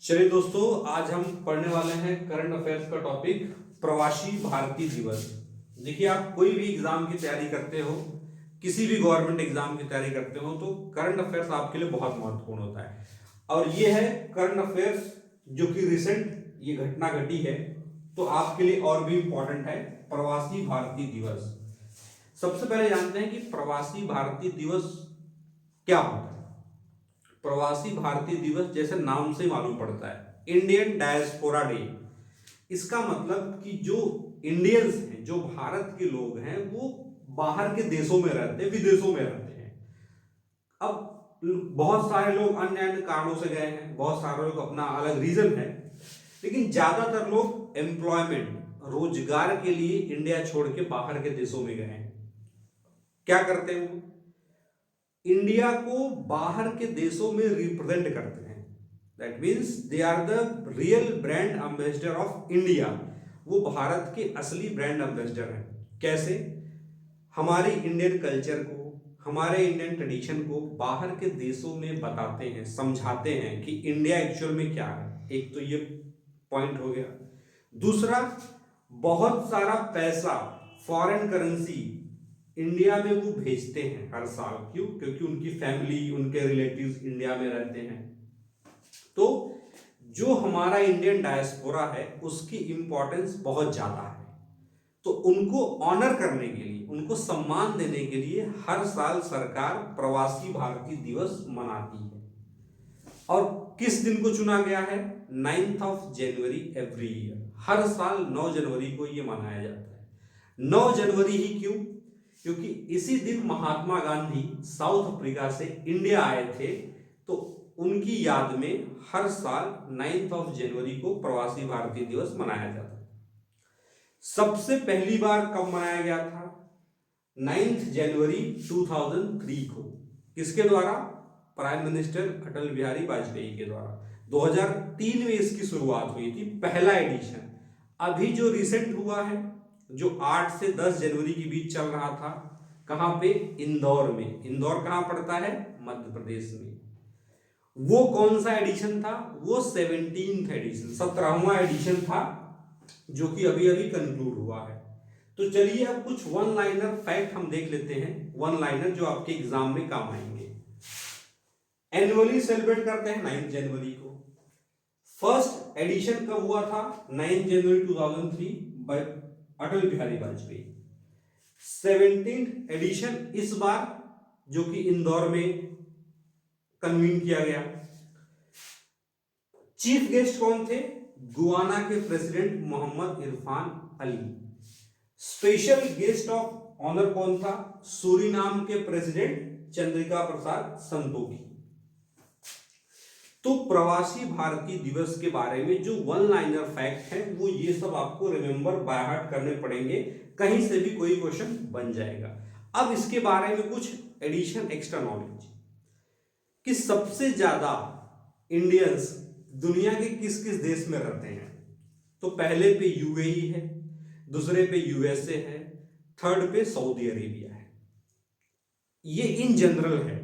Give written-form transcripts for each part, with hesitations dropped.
चलिए दोस्तों, आज हम पढ़ने वाले हैं करंट अफेयर्स का टॉपिक प्रवासी भारतीय दिवस। देखिए, आप कोई भी एग्जाम की तैयारी करते हो, किसी भी गवर्नमेंट एग्जाम की तैयारी करते हो, तो करंट अफेयर्स आपके लिए बहुत महत्वपूर्ण होता है। और ये है करंट अफेयर्स जो कि रिसेंट ये घटना घटी है, तो आपके लिए और भी इंपॉर्टेंट है प्रवासी भारतीय दिवस। सबसे पहले जानते हैं कि प्रवासी भारतीय दिवस क्या होता है। प्रवासी भारतीय दिवस जैसे नाम से मालूम पड़ता है, इंडियन डायस्पोरा डे। इसका मतलब कि जो इंडियंस हैं, जो भारत के लोग हैं, वो बाहर के देशों में रहते हैं, विदेशों में रहते हैं। अब बहुत सारे लोग अन्य अन्य कारणों से गए हैं, बहुत सारे लोग अपना अलग रीजन है, लेकिन ज्यादातर लोग एम्प्लॉयमेंट, रोजगार के लिए इंडिया छोड़ के बाहर के देशों में गए हैं। क्या करते हैं वो? इंडिया को बाहर के देशों में रिप्रेजेंट करते हैं। That means they are the real brand ambassador of India. वो भारत के असली ब्रांड एम्बेसडर हैं। कैसे? हमारी इंडियन कल्चर को, हमारे इंडियन ट्रेडिशन को बाहर के देशों में बताते हैं, समझाते हैं कि इंडिया एक्चुअल में क्या है। एक तो ये पॉइंट हो गया। दूसरा, बहुत सारा पैसा, फॉरेन करेंसी इंडिया में वो भेजते हैं हर साल। क्यों? क्योंकि उनकी फैमिली, उनके रिलेटिव्स इंडिया में रहते हैं। तो जो हमारा इंडियन डायस्पोरा है उसकी इंपॉर्टेंस बहुत ज्यादा है। तो उनको ऑनर करने के लिए, उनको सम्मान देने के लिए हर साल सरकार प्रवासी भारतीय दिवस मनाती है। और किस दिन को चुना गया है? 9th of January every year. हर साल 9 जनवरी को ये मनाया जाता है। 9 जनवरी ही क्यों? क्योंकि इसी दिन महात्मा गांधी साउथ अफ्रीका से इंडिया आए थे। तो उनकी याद में हर साल 9th ऑफ जनवरी को प्रवासी भारतीय दिवस मनाया जाता है। सबसे पहली बार कब मनाया गया था? 9th जनवरी 2003 को। किसके द्वारा? प्राइम मिनिस्टर अटल बिहारी वाजपेयी के द्वारा। 2003 में इसकी शुरुआत हुई थी, पहला एडिशन। अभी जो रिसेंट हुआ है, जो 8 से 10 जनवरी के बीच चल रहा था, कहां पे? इंदौर में। इंदौर कहां पड़ता है? मध्य प्रदेश में। वो कौन सा एडिशन था? वो 17th एडिशन, 17वां एडिशन था, जो कि अभी अभी कंक्लूड हुआ है। तो चलिए अब कुछ वन लाइनर फैक्ट हम देख लेते हैं, वन लाइनर जो आपके एग्जाम में काम आएंगे। एनुअली सेलिब्रेट करते हैं 9 जनवरी को। फर्स्ट एडिशन कब हुआ था? 9 जनवरी 2003 bye Atal Bihari Vajpayee. 17th addition इस बार, जो कि इंदौर में कन्वीन किया गया। चीफ गेस्ट कौन थे? गुआना के president Mohamed Irfaan Ali. Special guest of honour कौन था? सूरीनाम के प्रेसिडेंट चंद्रिका प्रसाद संतोखी। तो प्रवासी भारतीय दिवस के बारे में जो वन लाइनर फैक्ट है, वो ये सब आपको रिमेंबर बाय हार्ट करने पड़ेंगे, कहीं से भी कोई क्वेश्चन बन जाएगा। अब इसके बारे में कुछ एडिशन, एक्स्ट्रा नॉलेज, कि सबसे ज्यादा इंडियंस दुनिया के किस किस देश में रहते हैं। तो पहले पे यूएई है, दूसरे पे यूएसए है, थर्ड पे सऊदी अरेबिया है। ये इन जनरल है।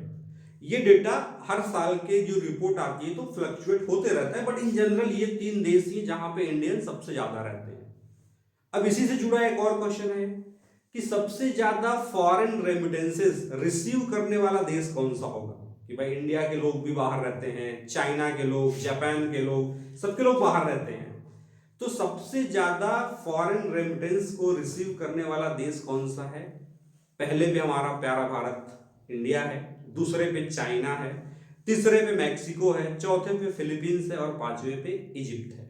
ये डेटा हर साल के जो रिपोर्ट आती है तो फ्लक्चुएट होते रहता है, बट इन जनरल ये 3 देश ही जहां पे इंडियन सबसे ज्यादा रहते हैं। अब इसी से जुड़ा एक और क्वेश्चन है कि सबसे ज्यादा फॉरेन रेमिटेंसेस रिसीव करने वाला देश कौन सा होगा? कि भाई इंडिया के लोग भी बाहर रहते हैं, चाइना के लोग, जापान के लोग, सबके लोग बाहर रहते हैं। तो सबसे ज्यादा फॉरेन रेमिटेंस को रिसीव करने वाला देश कौन सा है? पहले पे हमारा प्यारा भारत इंडिया है, दूसरे पे चाइना है, तीसरे पे मैक्सिको है, चौथे पे फिलीपींस है और पांचवें पे इजिप्ट है।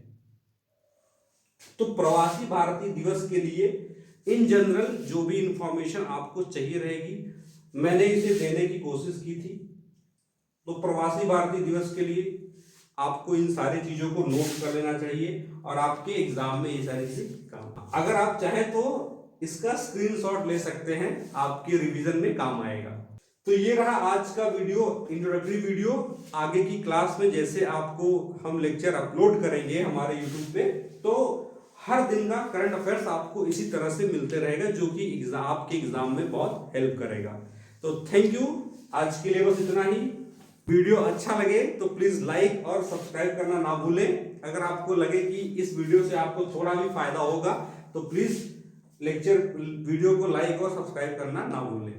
तो प्रवासी भारतीय दिवस के लिए इन जनरल जो भी इंफॉर्मेशन आपको चाहिए रहेगी, मैंने इसे देने की कोशिश की थी। तो प्रवासी भारतीय दिवस के लिए आपको इन सारी चीजों को नोट कर लेना चाहिए और आपके एग्जाम में ये सारी चीजें काम, अगर आप चाहें तो इसका स्क्रीनशॉट ले सकते हैं, आपके रिवीजन में काम आएगा। तो ये रहा आज का वीडियो, इंट्रोडक्टरी वीडियो। आगे की क्लास में जैसे आपको हम लेक्चर अपलोड करेंगे हमारे यूट्यूब पे, तो हर दिन का करंट अफेयर्स आपको इसी तरह से मिलते रहेगा, जो कि एग्जाम, आपके एग्जाम में बहुत हेल्प करेगा। तो थैंक यू, आज के लिए बस इतना ही। वीडियो अच्छा लगे तो प्लीज लाइक और सब्सक्राइब करना ना भूलें। अगर आपको लगे कि इस वीडियो से आपको थोड़ा भी फायदा होगा तो प्लीज वीडियो को लाइक और सब्सक्राइब करना ना भूलें।